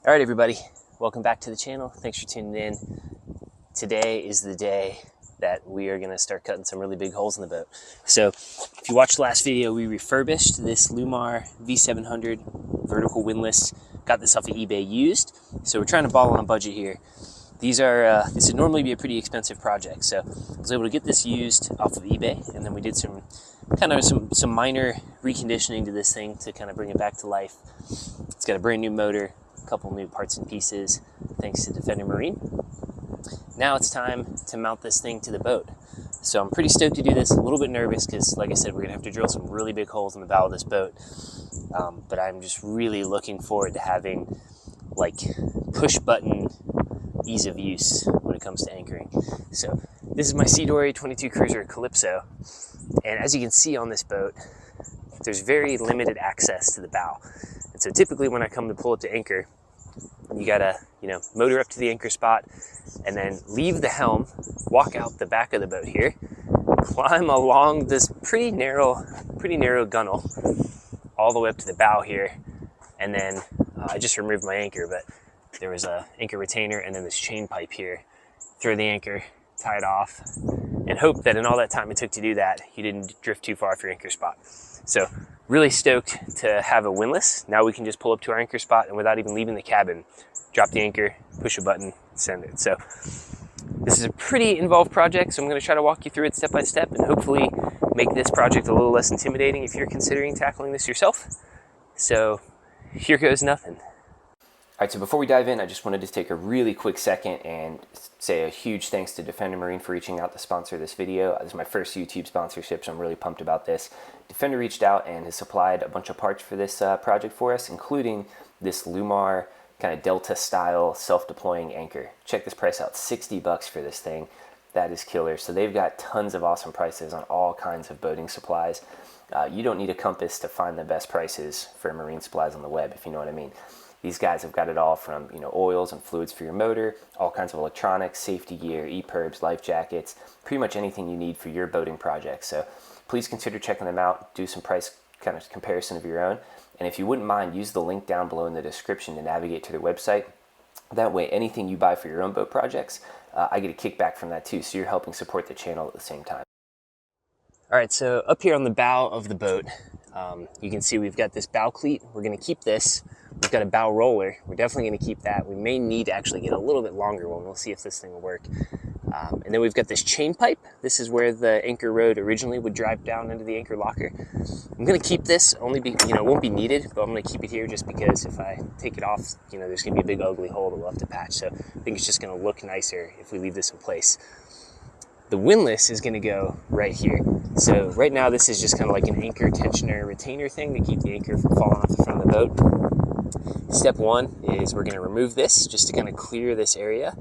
All right, everybody, welcome back to the channel. Thanks for tuning in. Today is the day that we are gonna start cutting some really big holes in the boat. So if you watched the last video, we refurbished this Lewmar V700 vertical windlass. Got this off of eBay used. So we're trying to ball on a budget here. This would normally be a pretty expensive project. So I was able to get this used off of eBay, and then we did some minor reconditioning to this thing to kind of bring it back to life. It's got a brand new motor, a couple new parts and pieces, thanks to Defender Marine. Now it's time to mount this thing to the boat. So I'm pretty stoked to do this, a little bit nervous because, like I said, we're gonna have to drill some really big holes in the bow of this boat. But I'm just really looking forward to having like push button ease of use when it comes to anchoring. So this is my C-Dory 22 Cruiser Calypso. And as you can see on this boat, there's very limited access to the bow. And so typically when I come to pull up to anchor, you gotta, motor up to the anchor spot and then leave the helm, walk out the back of the boat here, climb along this pretty narrow gunnel all the way up to the bow here. And then I just removed my anchor, but there was a anchor retainer and then this chain pipe here. Throw the anchor, tie it off, and hope that in all that time it took to do that, you didn't drift too far off your anchor spot. So really stoked to have a windlass. Now we can just pull up to our anchor spot and without even leaving the cabin, drop the anchor, push a button, send it. So this is a pretty involved project, so I'm gonna try to walk you through it step by step and hopefully make this project a little less intimidating if you're considering tackling this yourself. So here goes nothing. All right, so before we dive in, I just wanted to take a really quick second and say a huge thanks to Defender Marine for reaching out to sponsor this video. This is my first YouTube sponsorship, so I'm really pumped about this. Defender reached out and has supplied a bunch of parts for this project for us, including this Lewmar kind of Delta style self-deploying anchor. Check this price out, 60 bucks for this thing. That is killer. So they've got tons of awesome prices on all kinds of boating supplies. You don't need a compass to find the best prices for marine supplies on the web, if you know what I mean. These guys have got it all from, oils and fluids for your motor, all kinds of electronics, safety gear, EPIRBs, life jackets, pretty much anything you need for your boating project. So please consider checking them out, do some price kind of comparison of your own. And if you wouldn't mind, use the link down below in the description to navigate to their website. That way, anything you buy for your own boat projects, I get a kickback from that too. So you're helping support the channel at the same time. All right, so up here on the bow of the boat, you can see we've got this bow cleat. We're gonna keep this. We've got a bow roller. We're definitely gonna keep that. We may need to actually get a little bit longer one. We'll see if this thing will work. And then we've got this chain pipe. This is where the anchor rod originally would drive down into the anchor locker. I'm gonna keep this, only it won't be needed, but I'm gonna keep it here just because if I take it off, there's gonna be a big ugly hole that we'll have to patch. So I think it's just gonna look nicer if we leave this in place. The windlass is gonna go right here. So right now this is just kind of like an anchor tensioner retainer thing to keep the anchor from falling off the front of the boat. Step one is we're gonna remove this just to kind of clear this area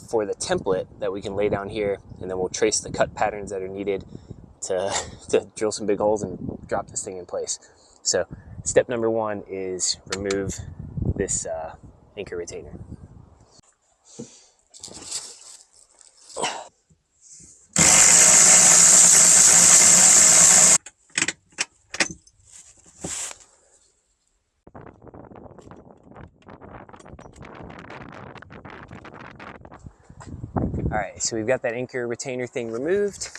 for the template that we can lay down here, and then we'll trace the cut patterns that are needed to drill some big holes and drop this thing in place. So step number one is remove this anchor retainer. All right, so we've got that anchor retainer thing removed.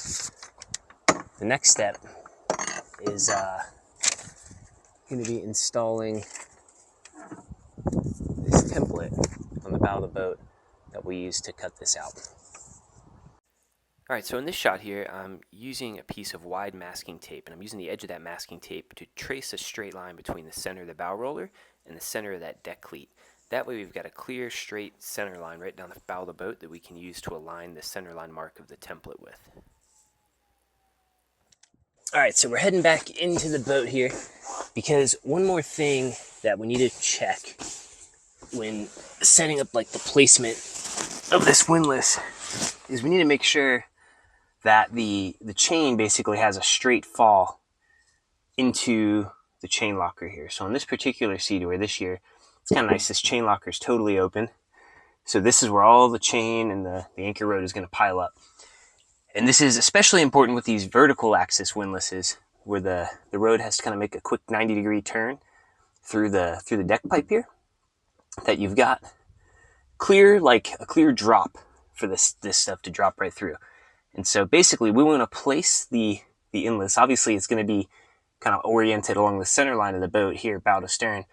The next step is going to be installing this template on the bow of the boat that we use to cut this out. All right, so in this shot here, I'm using a piece of wide masking tape, and I'm using the edge of that masking tape to trace a straight line between the center of the bow roller and the center of that deck cleat. That way we've got a clear, straight center line right down the bow of the boat that we can use to align the center line mark of the template with. All right, so we're heading back into the boat here because one more thing that we need to check when setting up like the placement of this windlass is we need to make sure that the chain basically has a straight fall into the chain locker here. So on this particular C-Dory this year, it's kind of nice. This chain locker is totally open. So this is where all the chain and the anchor rod is going to pile up. And this is especially important with these vertical axis windlasses where the rod has to kind of make a quick 90-degree turn through the deck pipe here. that you've got clear, like a clear drop for this stuff to drop right through. And so basically we want to place the endless. Obviously it's going to be kind of oriented along the center line of the boat here, bow to stern.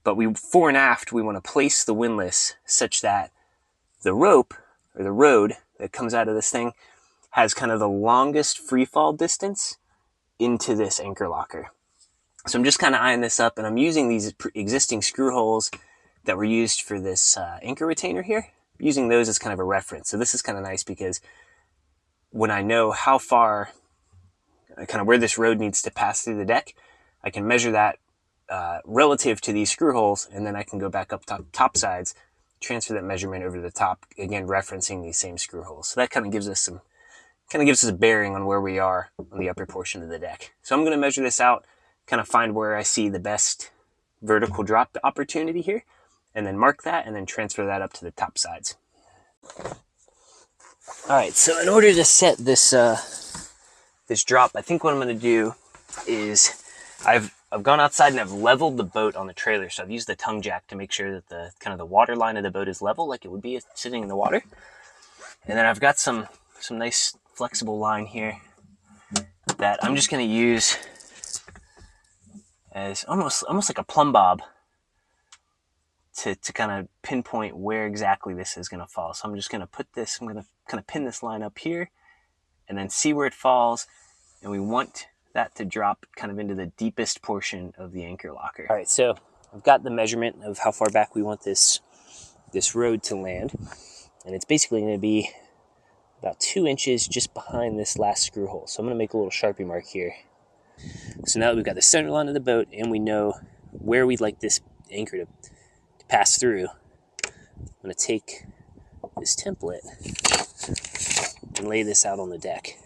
But fore and aft, we want to place the windlass such that the rope or the rode that comes out of this thing has kind of the longest free fall distance into this anchor locker. So I'm just kind of eyeing this up, and I'm using these existing screw holes that were used for this anchor retainer here, using those as kind of a reference. So this is kind of nice because when I know how far, kind of where this rode needs to pass through the deck, I can measure that relative to these screw holes, and then I can go back up top sides, transfer that measurement over to the top, again referencing these same screw holes. So that kind of gives us a bearing on where we are on the upper portion of the deck. So I'm going to measure this out, kind of find where I see the best vertical drop opportunity here, and then mark that, and then transfer that up to the top sides. All right, so in order to set this this drop, I think what I'm going to do is I've gone outside and I've leveled the boat on the trailer. So I've used the tongue jack to make sure that the kind of the water line of the boat is level, like it would be sitting in the water. And then I've got some nice flexible line here that I'm just going to use as almost like a plumb bob to kind of pinpoint where exactly this is going to fall. So I'm just going to I'm going to kind of pin this line up here and then see where it falls. And we want that to drop kind of into the deepest portion of the anchor locker. All right, so I've got the measurement of how far back we want this rode to land. And it's basically going to be about 2 inches just behind this last screw hole. So I'm going to make a little Sharpie mark here. So now that we've got the center line of the boat and we know where we'd like this anchor to pass through, I'm going to take this template and lay this out on the deck.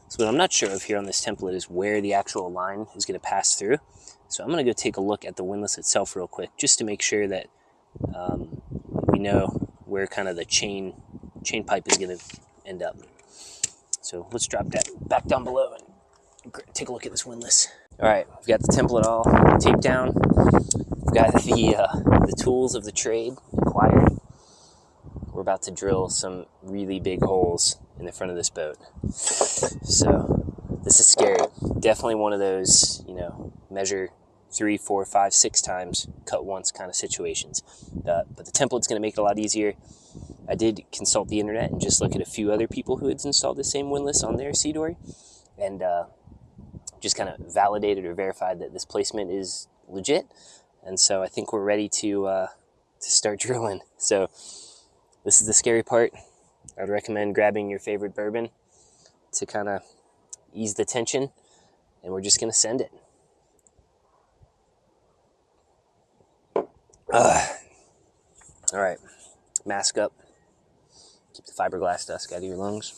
So what I'm not sure of here on this template is where the actual line is going to pass through. So I'm going to go take a look at the windlass itself real quick, just to make sure that we know where kind of the chain pipe is going to end up. So let's drop that back down below and take a look at this windlass. All right, we've got the template all taped down. We've got the tools of the trade acquired. We're about to drill some really big holes in the front of this boat. So this is scary. Definitely one of those, measure 3, 4, 5, 6 times, cut once kind of situations. But the template's going to make it a lot easier. I did consult the internet and just look at a few other people who had installed the same windlass on their C-Dory, and just kind of validated or verified that this placement is legit. And so I think we're ready to start drilling. So this is the scary part. I'd recommend grabbing your favorite bourbon to kind of ease the tension, and we're just going to send it. All right, mask up. Keep the fiberglass dust out of your lungs.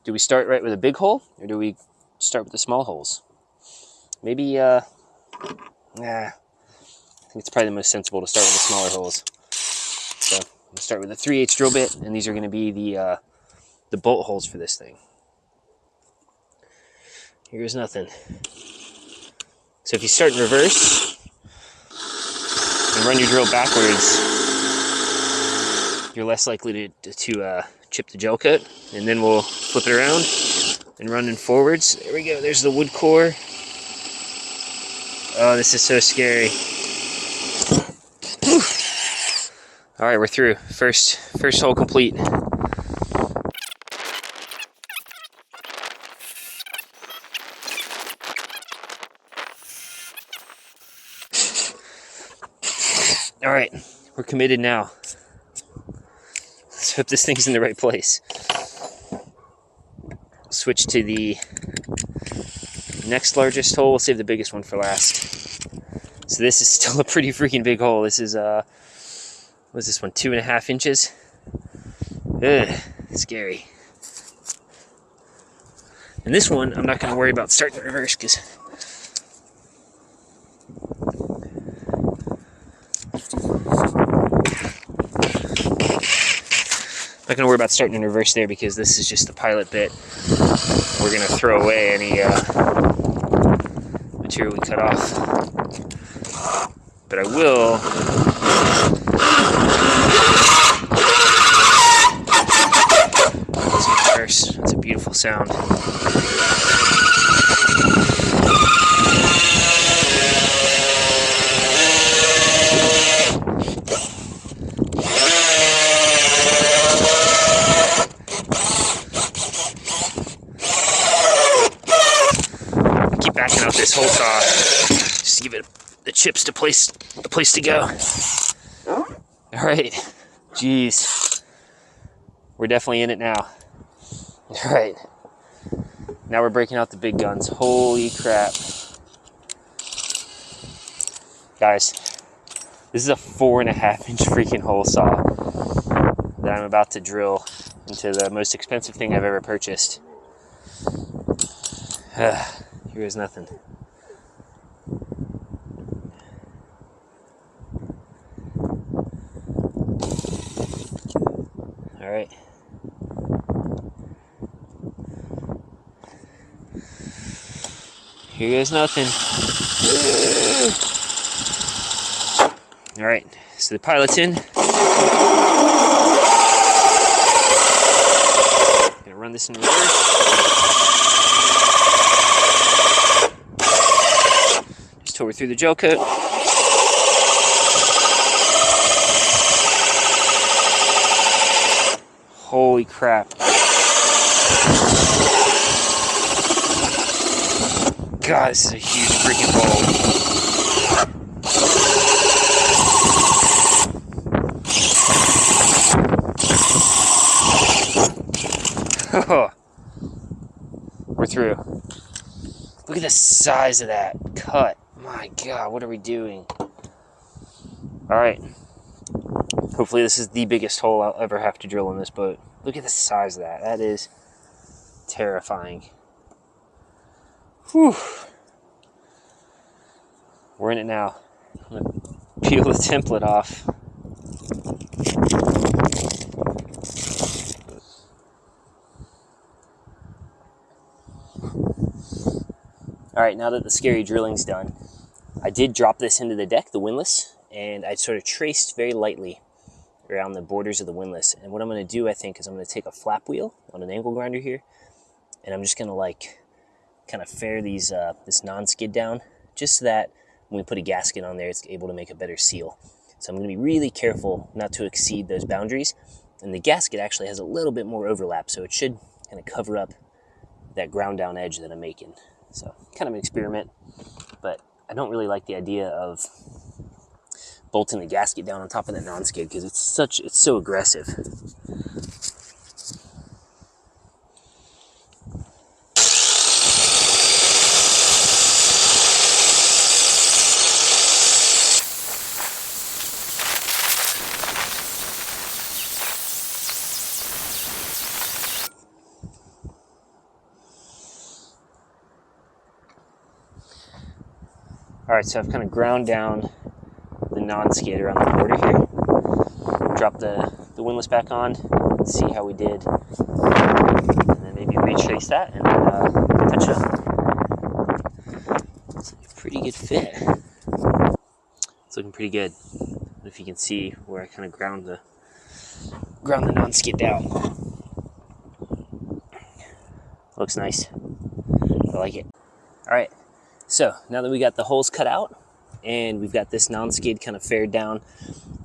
Do we start right with a big hole, or do we start with the small holes? Maybe, I think it's probably the most sensible to start with the smaller holes. So I'm start with a 3/8 drill bit, and these are going to be the bolt holes for this thing. Here's nothing. So if you start in reverse and run your drill backwards, you're less likely to chip the gel coat. And then we'll flip it around and run in forwards. There we go. There's the wood core. Oh, this is so scary. Whew. All right, we're through. First hole complete. All right, we're committed now. Let's hope this thing's in the right place. Switch to the next largest hole. We'll save the biggest one for last. So this is still a pretty freaking big hole. This is, what's this one, 2.5 inches? Ugh, scary. And this one, I'm not going to worry about starting in reverse because not going to worry about starting in reverse there because this is just the pilot bit. We're going to throw away material we cut off. But I will first. That's a beautiful sound. Keep backing out this hole saw just to give it the chips a place to go. All right, jeez, we're definitely in it now. All right, now we're breaking out the big guns. Holy crap, guys! This is a 4.5-inch freaking hole saw that I'm about to drill into the most expensive thing I've ever purchased. Here is nothing. All right. Here goes nothing. All right, so the pilot's in. Gonna run this in reverse. Just till we're through the gel coat. Holy crap. God, this is a huge freaking bowl. We're through. Look at the size of that cut. My God, what are we doing? All right. Hopefully this is the biggest hole I'll ever have to drill in this boat. Look at the size of that. That is terrifying. Whew. We're in it now. I'm gonna peel the template off. All right, now that the scary drilling's done, I did drop this into the deck, the windlass, and I sort of traced very lightly around the borders of the windlass. And what I'm gonna do, I think, is I'm gonna take a flap wheel on an angle grinder here, and I'm just gonna like kind of fare these this non-skid down, just so that when we put a gasket on there, it's able to make a better seal. So I'm gonna be really careful not to exceed those boundaries. And the gasket actually has a little bit more overlap, so it should kind of cover up that ground down edge that I'm making. So kind of an experiment, but I don't really like the idea of bolting the gasket down on top of that non-skid because it's so aggressive. All right, so I've kind of ground down the non-skid around the border here. Drop the windlass back on, see how we did, and then maybe retrace that and touch up. It's a pretty good fit. It's looking pretty good. If you can see where I kind of ground the non-skid down. Looks nice. I like it. All right. So now that we got the holes cut out and we've got this non-skid kind of fared down,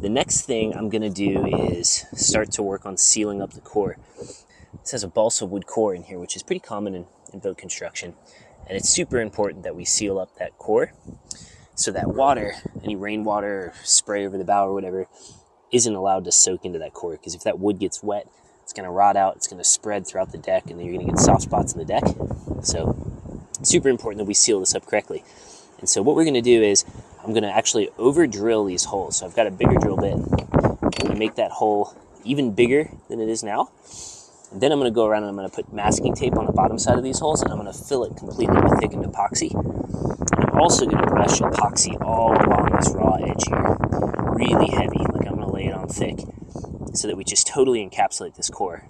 the next thing I'm gonna do is start to work on sealing up the core. This has a balsa wood core in here, which is pretty common in boat construction. And it's super important that we seal up that core so that water, any rainwater or spray over the bow or whatever, isn't allowed to soak into that core. Because if that wood gets wet, it's gonna rot out, it's gonna spread throughout the deck, and then you're gonna get soft spots in the deck. So super important that we seal this up correctly. And so what we're going to do is I'm going to actually over drill these holes. So I've got a bigger drill bit. I'm going to make that hole even bigger than it is now. And then I'm going to go around and I'm going to put masking tape on the bottom side of these holes, and I'm going to fill it completely with thickened epoxy. And I'm also going to brush epoxy all along this raw edge here, really heavy, like I'm going to lay it on thick, so that we just totally encapsulate this core.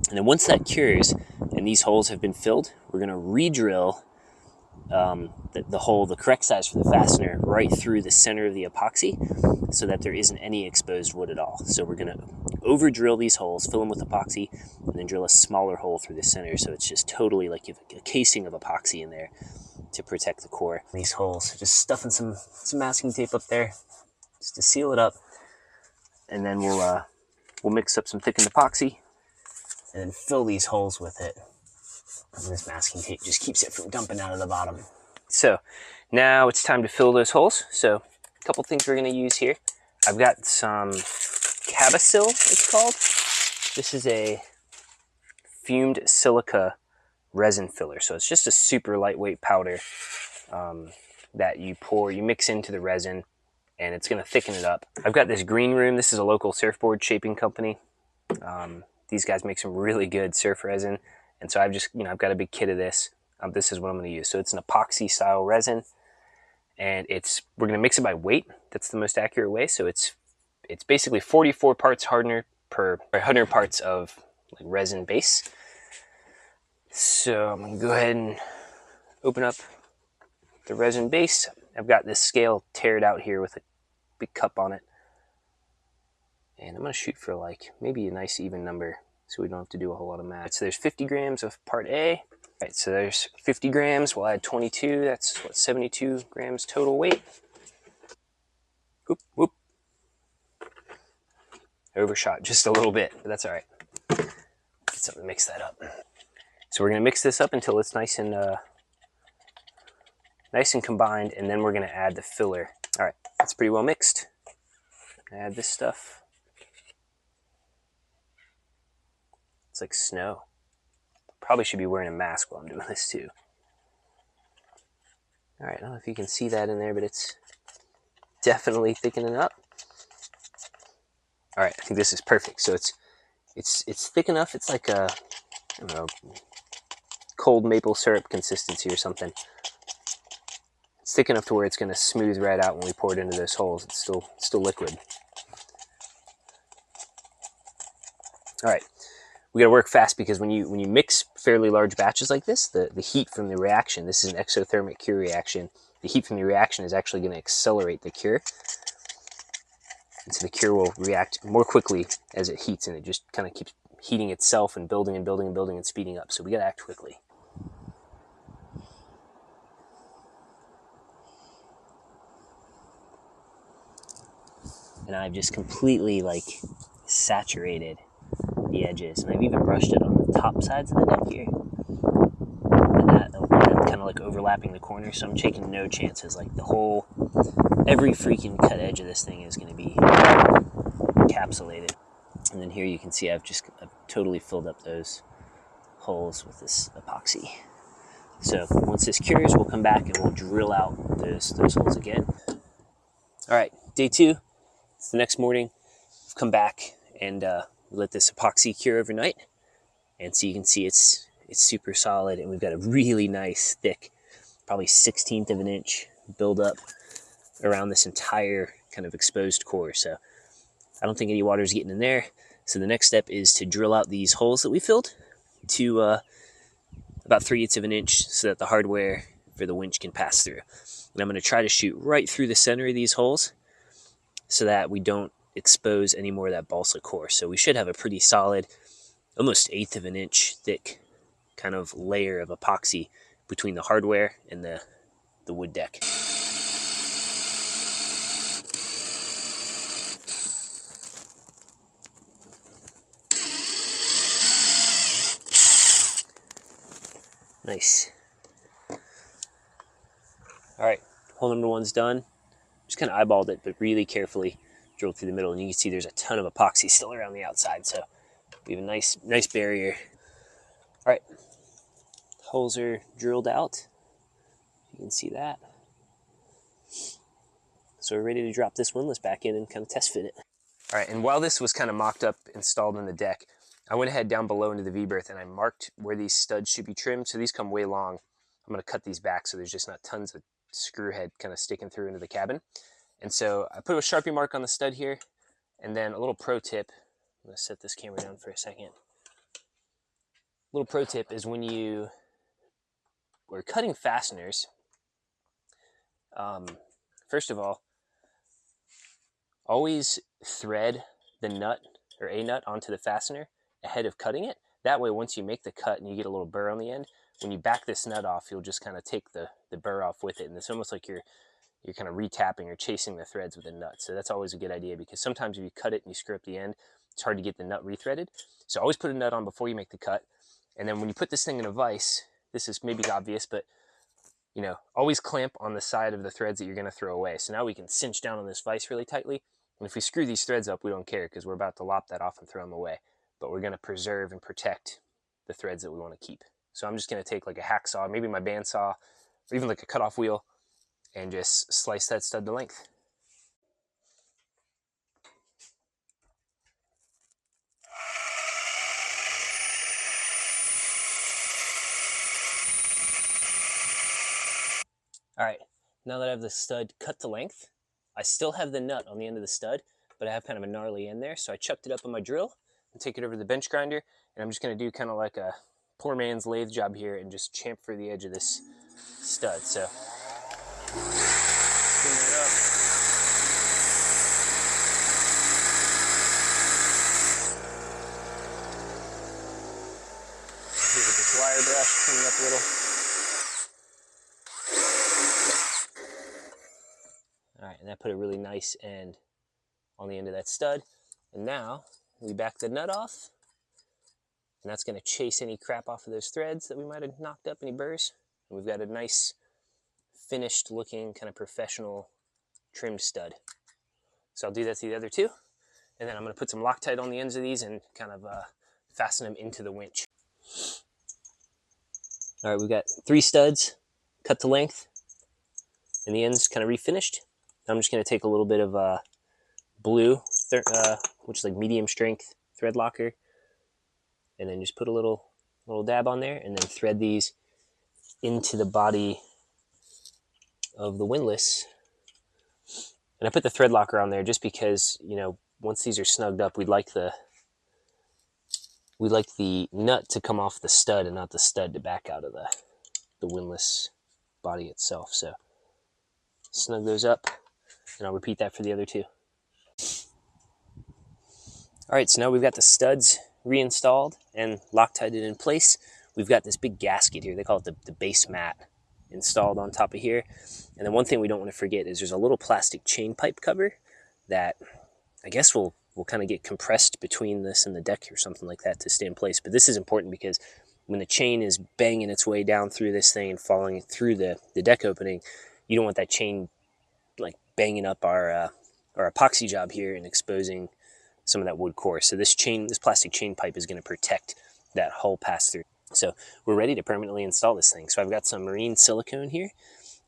And then once that cures and these holes have been filled, we're going to re-drill the hole, the correct size for the fastener, right through the center of the epoxy so that there isn't any exposed wood at all. So we're going to over drill these holes, fill them with epoxy, and then drill a smaller hole through the center so it's just totally like you have a casing of epoxy in there to protect the core. These holes, just stuffing some masking tape up there just to seal it up, and then we'll mix up some thickened epoxy and then fill these holes with it. And this masking tape just keeps it from dumping out of the bottom. So now it's time to fill those holes. So a couple things we're going to use here. I've got some Cabasil, it's called. This is a fumed silica resin filler. So it's just a super lightweight powder that you mix into the resin, and it's going to thicken it up. I've got this Green Room. This is a local surfboard shaping company. These guys make some really good surf resin. And so I've just, I've got a big kit of this. This is what I'm going to use. So it's an epoxy style resin, and we're going to mix it by weight. That's the most accurate way. So it's basically 44 parts hardener per 100 parts of like resin base. So I'm going to go ahead and open up the resin base. I've got this scale teared out here with a big cup on it. And I'm going to shoot for like maybe a nice even number so we don't have to do a whole lot of math. So there's 50 grams of part A. All right, so there's 50 grams. We'll add 22. That's what, 72 grams total weight. Whoop, whoop. Overshot just a little bit, but that's all right. Get something to mix that up. So we're going to mix this up until it's nice and combined, and then we're going to add the filler. All right, that's pretty well mixed. Add this stuff. It's like snow. Probably should be wearing a mask while I'm doing this too. All right, I don't know if you can see that in there, but it's definitely thickening up. All right, I think this is perfect. So it's thick enough. It's like a, I don't know, cold maple syrup consistency or something. It's thick enough to where it's going to smooth right out when we pour it into those holes. It's still liquid. All right. We got to work fast because when you mix fairly large batches like this, the heat from the reaction, this is an exothermic cure reaction, the heat from the reaction is actually going to accelerate the cure. And so the cure will react more quickly as it heats, and it just kind of keeps heating itself and building and building and building and speeding up. So we got to act quickly. And I've just completely like saturated the edges, and I've even brushed it on the top sides of the deck here, and that kind of like overlapping the corners, so I'm taking no chances. Like every freaking cut edge of this thing is going to be encapsulated. And then here you can see I've totally filled up those holes with this epoxy. So once this cures, we'll come back and we'll drill out those holes again. All right, day 2. It's the next morning. We've come back and let this epoxy cure overnight, and so you can see it's super solid, and we've got a really nice thick, probably 1/16 of an inch buildup around this entire kind of exposed core. So I don't think any water is getting in there. So the next step is to drill out these holes that we filled to about 3/8 of an inch so that the hardware for the winch can pass through. And I'm going to try to shoot right through the center of these holes so that we don't expose any more of that balsa core. So we should have a pretty solid, almost 1/8 of an inch thick kind of layer of epoxy between the hardware and the wood deck. Nice. All right, hole number 1's done. Just kind of eyeballed it, but really carefully drilled through the middle, and you can see there's a ton of epoxy still around the outside, so we have a nice barrier. All right, holes are drilled out. You can see that. So we're ready to drop this windlass back in and kind of test fit it. All right, and while this was kind of mocked up, installed in the deck, I went ahead down below into the V-berth and I marked where these studs should be trimmed. So these come way long. I'm going to cut these back so there's just not tons of screw head kind of sticking through into the cabin. And so I put a Sharpie mark on the stud here, and then a little pro tip. I'm going to set this camera down for a second. Little pro tip is when you are cutting fasteners, First of all, always thread the nut or a nut onto the fastener ahead of cutting it. That way, once you make the cut and you get a little burr on the end, when you back this nut off, you'll just kind of take the burr off with it. And it's almost like you're kind of retapping or chasing the threads with a nut. So that's always a good idea, because sometimes if you cut it and you screw up the end, it's hard to get the nut rethreaded. So always put a nut on before you make the cut. And then when you put this thing in a vise, this is maybe obvious, but you know, always clamp on the side of the threads that you're going to throw away. So now we can cinch down on this vise really tightly. And if we screw these threads up, we don't care, because we're about to lop that off and throw them away. But we're going to preserve and protect the threads that we want to keep. So I'm just going to take like a hacksaw, maybe my bandsaw, or even like a cutoff wheel, and just slice that stud to length. All right, now that I have the stud cut to length, I still have the nut on the end of the stud, but I have kind of a gnarly end there. So I chucked it up on my drill and take it over to the bench grinder, and I'm just going to do kind of like a poor man's lathe job here and just chamfer the edge of this stud. So spin that up. Hit with this wire brush, clean it up a little. All right, and that put a really nice end on the end of that stud. And now we back the nut off, and that's going to chase any crap off of those threads that we might have knocked up, any burrs. And we've got a nice finished looking kind of professional trimmed stud. So I'll do that to the other two, and then I'm going to put some Loctite on the ends of these and kind of fasten them into the winch. All right, we've got 3 studs cut to length and the ends kind of refinished. I'm just going to take a little bit of blue, which is like medium strength thread locker, and then just put a little dab on there, and then thread these into the body of the windlass. And I put the thread locker on there just because, you know, once these are snugged up, we'd like the nut to come off the stud and not the stud to back out of the windlass body itself. So snug those up, and I'll repeat that for the other two. All right, so now we've got the studs reinstalled and Loctited in place. We've got this big gasket here. They call it the base mat installed on top of here. And then one thing we don't want to forget is there's a little plastic chain pipe cover that I guess will kind of get compressed between this and the deck or something like that to stay in place. But this is important because when the chain is banging its way down through this thing and falling through the deck opening, you don't want that chain like banging up our epoxy job here and exposing some of that wood core. So this plastic chain pipe is going to protect that hull pass through. So we're ready to permanently install this thing. So I've got some marine silicone here,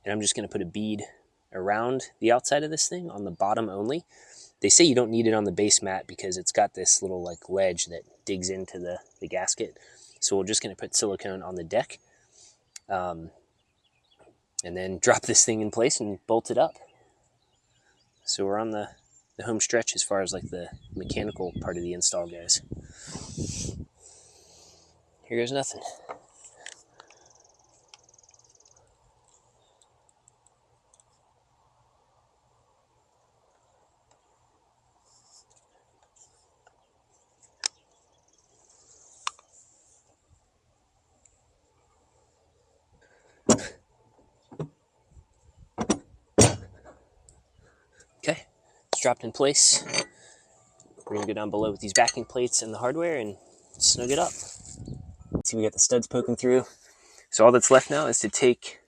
and I'm just going to put a bead around the outside of this thing on the bottom only. They say you don't need it on the base mat because it's got this little like ledge that digs into the gasket. So we're just going to put silicone on the deck, and then drop this thing in place and bolt it up. So we're on the home stretch as far as like the mechanical part of the install goes. Here goes nothing. Okay, it's dropped in place. We're gonna go down below with these backing plates and the hardware and snug it up. See, we got the studs poking through. So all that's left now is to take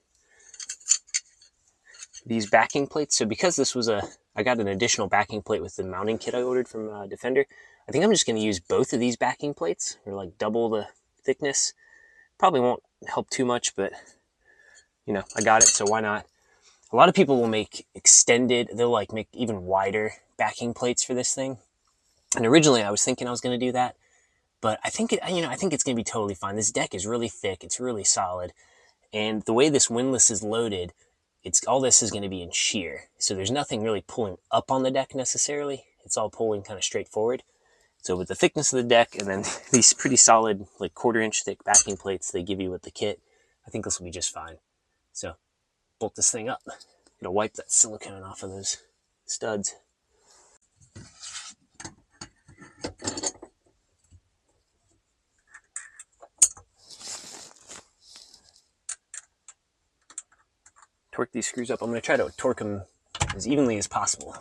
these backing plates. So because this was I got an additional backing plate with the mounting kit I ordered from Defender, I think I'm just gonna use both of these backing plates, or like double the thickness. Probably won't help too much, but you know, I got it, so why not? A lot of people will make they'll like make even wider backing plates for this thing. And originally I was thinking I was going to do that, but I think it's going to be totally fine. This deck is really thick. It's really solid. And the way this windlass is loaded, all this is going to be in shear. So there's nothing really pulling up on the deck necessarily. It's all pulling kind of straight forward. So with the thickness of the deck and then these pretty solid, like 1/4 inch thick backing plates they give you with the kit, I think this will be just fine. So bolt this thing up Gonna wipe that silicone off of those studs. Torque these screws up. I'm going to try to torque them as evenly as possible.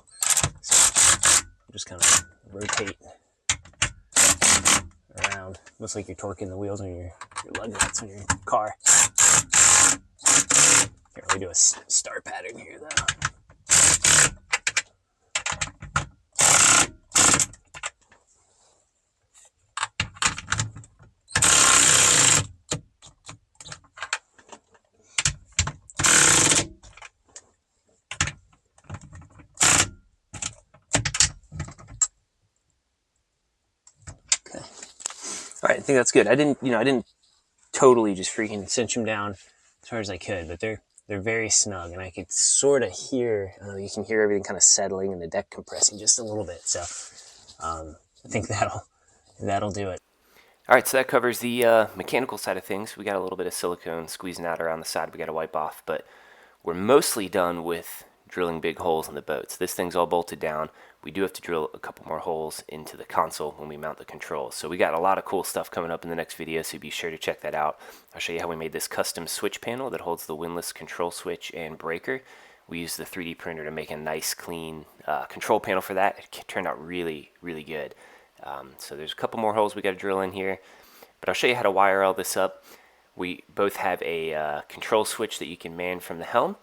So just kind of rotate around. Looks like you're torquing the wheels on your lug nuts on your car. Can't really do a star pattern here though. All right, I think that's good. I didn't totally just freaking cinch them down as far as I could, but they're very snug, and I could sort of hear, you can hear everything kind of settling and the deck compressing just a little bit. So I think that'll do it. All right, so that covers the mechanical side of things. We got a little bit of silicone squeezing out around the side we got to wipe off, but we're mostly done with drilling big holes in the boats. This thing's all bolted down. We do have to drill a couple more holes into the console when we mount the controls. So we got a lot of cool stuff coming up in the next video, so be sure to check that out. I'll show you how we made this custom switch panel that holds the Windlass control switch and breaker. We used the 3D printer to make a nice clean control panel for that. It turned out really, really good. So there's a couple more holes we got to drill in here, but I'll show you how to wire all this up. We both have a control switch that you can man from the helm,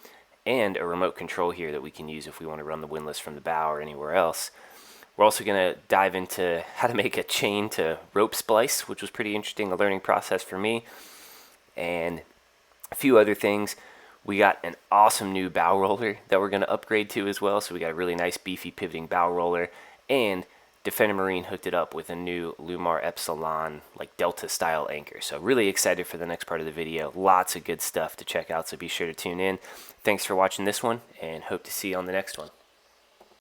and a remote control here that we can use if we want to run the Windlass from the bow or anywhere else. We're also going to dive into how to make a chain to rope splice, which was pretty interesting, a learning process for me, and a few other things. We got an awesome new bow roller that we're going to upgrade to as well, so we got a really nice beefy pivoting bow roller, and Defender Marine hooked it up with a new Lewmar Epsilon, like Delta style anchor. So really excited for the next part of the video. Lots of good stuff to check out, so be sure to tune in. Thanks for watching this one, and hope to see you on the next one.